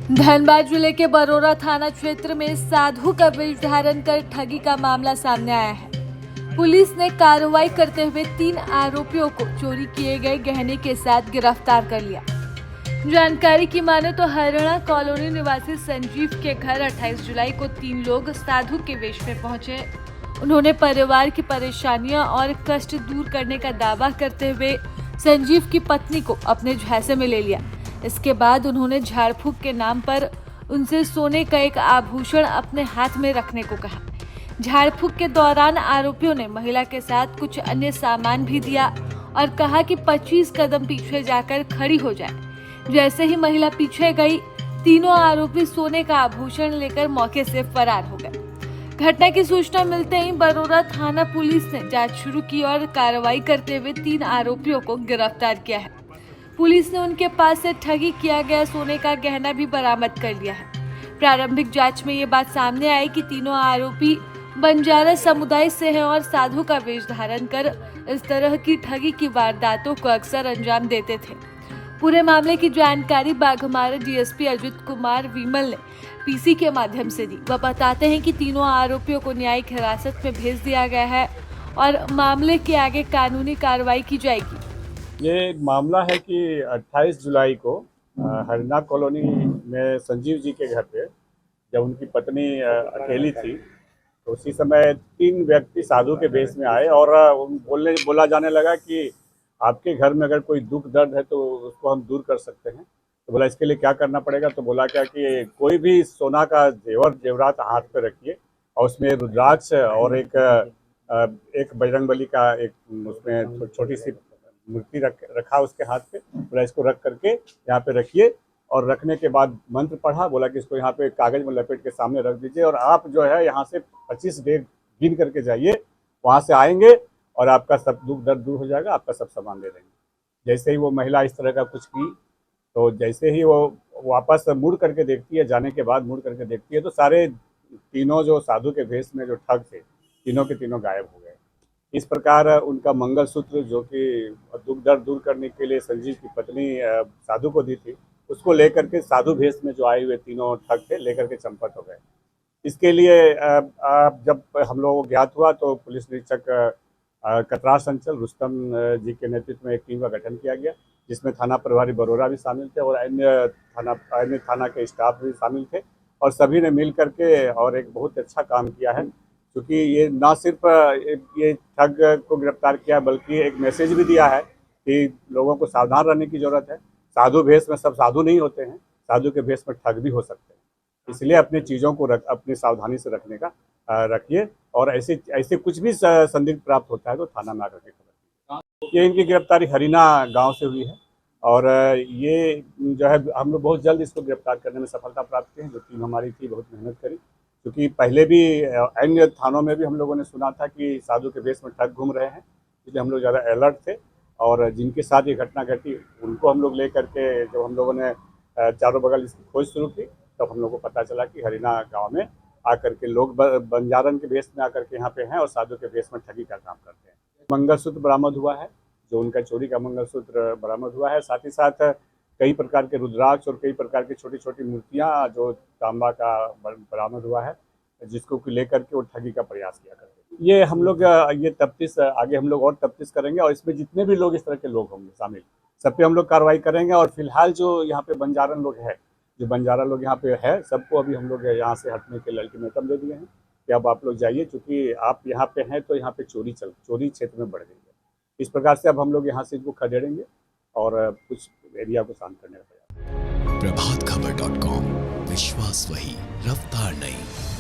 धनबाद जिले के बरोरा थाना क्षेत्र में साधु का वेश धारण कर ठगी का मामला सामने आया है। पुलिस ने कार्रवाई करते हुए 3 आरोपियों को चोरी किए गए गहने के साथ गिरफ्तार कर लिया। जानकारी की माने तो हरियाणा कॉलोनी निवासी संजीव के घर 28 जुलाई को 3 लोग साधु के वेश में पहुंचे। उन्होंने परिवार की परेशानियां और कष्ट दूर करने का दावा करते हुए संजीव की पत्नी को अपने झांसे में ले लिया। इसके बाद उन्होंने झाड़ फूक के नाम पर उनसे सोने का एक आभूषण अपने हाथ में रखने को कहा। झाड़ फूक के दौरान आरोपियों ने महिला के साथ कुछ अन्य सामान भी दिया और कहा कि 25 कदम पीछे जाकर खड़ी हो जाए। जैसे ही महिला पीछे गई, तीनों आरोपी सोने का आभूषण लेकर मौके से फरार हो गए। घटना की सूचना मिलते ही बरोरा थाना पुलिस ने जांच शुरू की और कार्रवाई करते हुए 3 आरोपियों को गिरफ्तार किया है। पुलिस ने उनके पास से ठगी किया गया सोने का गहना भी बरामद कर लिया है। प्रारंभिक जांच में ये बात सामने आई कि तीनों आरोपी बंजारा समुदाय से हैं और साधु का वेश धारण कर इस तरह की ठगी की वारदातों को अक्सर अंजाम देते थे। पूरे मामले की जानकारी बाघमारा डीएसपी अजित कुमार विमल ने पीसी के माध्यम से दी। वह बताते हैं कि तीनों आरोपियों को न्यायिक हिरासत में भेज दिया गया है और मामले के आगे कानूनी कार्रवाई की जाएगी। ये एक मामला है कि 28 जुलाई को हरियाणा कॉलोनी में संजीव जी के घर पे जब उनकी पत्नी अकेली थी तो उसी समय 3 व्यक्ति साधु के वेश में आए और बोला जाने लगा कि आपके घर में अगर कोई दुख दर्द है तो उसको हम दूर कर सकते हैं। तो बोला इसके लिए क्या करना पड़ेगा, तो बोला क्या कि कोई भी सोना का जेवरात हाथ पे रखिए और उसमें रुद्राक्ष और एक बजरंगबली का एक उसमें छोटी सी मूर्ति रखा उसके हाथ पे। बोला इसको रख करके यहाँ पे रखिए और रखने के बाद मंत्र पढ़ा। बोला कि इसको यहाँ पे कागज में लपेट के सामने रख दीजिए और आप जो है यहाँ से 25 डेग गिन करके जाइए, वहाँ से आएंगे और आपका सब दुख दर्द दूर हो जाएगा, आपका सब सामान दे देंगे। जैसे ही वो महिला इस तरह का कुछ की तो जैसे ही वो वापस मुड़ करके देखती है, जाने के बाद मुड़ करके देखती है तो सारे तीनों जो साधु के भेष में जो ठग थे तीनों के तीनों गायब हो गए। इस प्रकार उनका मंगलसूत्र जो कि दुख दर्द दूर करने के लिए संजीव की पत्नी साधु को दी थी, उसको लेकर के साधु भेष में जो आए हुए तीनों ठग थे लेकर के चंपत हो गए। इसके लिए जब हम लोगों को ज्ञात हुआ तो पुलिस निरीक्षक कतरास अंचल रुस्तम जी के नेतृत्व में एक टीम का गठन किया गया, जिसमें थाना प्रभारी बरोरा भी शामिल थे और अन्य थाना के स्टाफ भी शामिल थे और सभी ने मिल करके और एक बहुत अच्छा काम किया है। क्योंकि ये ना सिर्फ ये ठग को गिरफ्तार किया बल्कि एक मैसेज भी दिया है कि लोगों को सावधान रहने की ज़रूरत है। साधु भेष में सब साधु नहीं होते हैं, साधु के भेष में ठग भी हो सकते हैं। इसलिए अपनी चीज़ों को अपनी सावधानी से रखने का रखिए और ऐसे कुछ भी संदिग्ध प्राप्त होता है तो थाना में आकर के खबर कीजिए। ये इनकी गिरफ्तारी हरिना गाँव से हुई है और ये जो है हम लोग बहुत जल्द इसको गिरफ्तार करने में सफलता प्राप्त की है। जो टीम हमारी थी बहुत मेहनत करी, क्योंकि पहले भी अन्य थानों में भी हम लोगों ने सुना था कि साधु के वेश में ठग घूम रहे हैं, इसलिए हम लोग ज़्यादा अलर्ट थे और जिनके साथ ये घटना घटी उनको हम लोग ले करके जब हम लोगों ने चारों बगल इसकी खोज शुरू की तब हम लोग को पता चला कि हरिना गांव में आकर के लोग बंजारन के वेश में आकर के यहाँ पे हैं और साधु के वेश में ठगी का काम करते हैं। मंगलसूत्र बरामद हुआ है, जो उनका चोरी का मंगलसूत्र बरामद हुआ है। साथ ही साथ कई प्रकार के रुद्राक्ष और कई प्रकार की छोटी छोटी मूर्तियाँ जो तांबा का बरामद हुआ है, जिसको लेकर के वो ठगी का प्रयास किया करते हैं। ये हम लोग ये तफ्तीश आगे हम लोग और तफ्तीश करेंगे और इसमें जितने भी लोग इस तरह के लोग होंगे शामिल, सब पे हम लोग कार्रवाई करेंगे। और फिलहाल जो यहाँ पे बंजारन लोग हैं, जो बंजारा लोग यहाँ पे है, सबको अभी हम लोग यहाँ से हटने के लिए अल्टीमेटम दे दिए हैं कि अब आप लोग जाइए, क्योंकि आप यहाँ पे हैं तो यहाँ पे चोरी क्षेत्र में बढ़ गई है। इस प्रकार से अब हम लोग यहाँ से इनको खदेड़ेंगे और कुछ एरिया को शांत करने का प्रयास। प्रभातखबर.com, विश्वास वही, रफ्तार नहीं।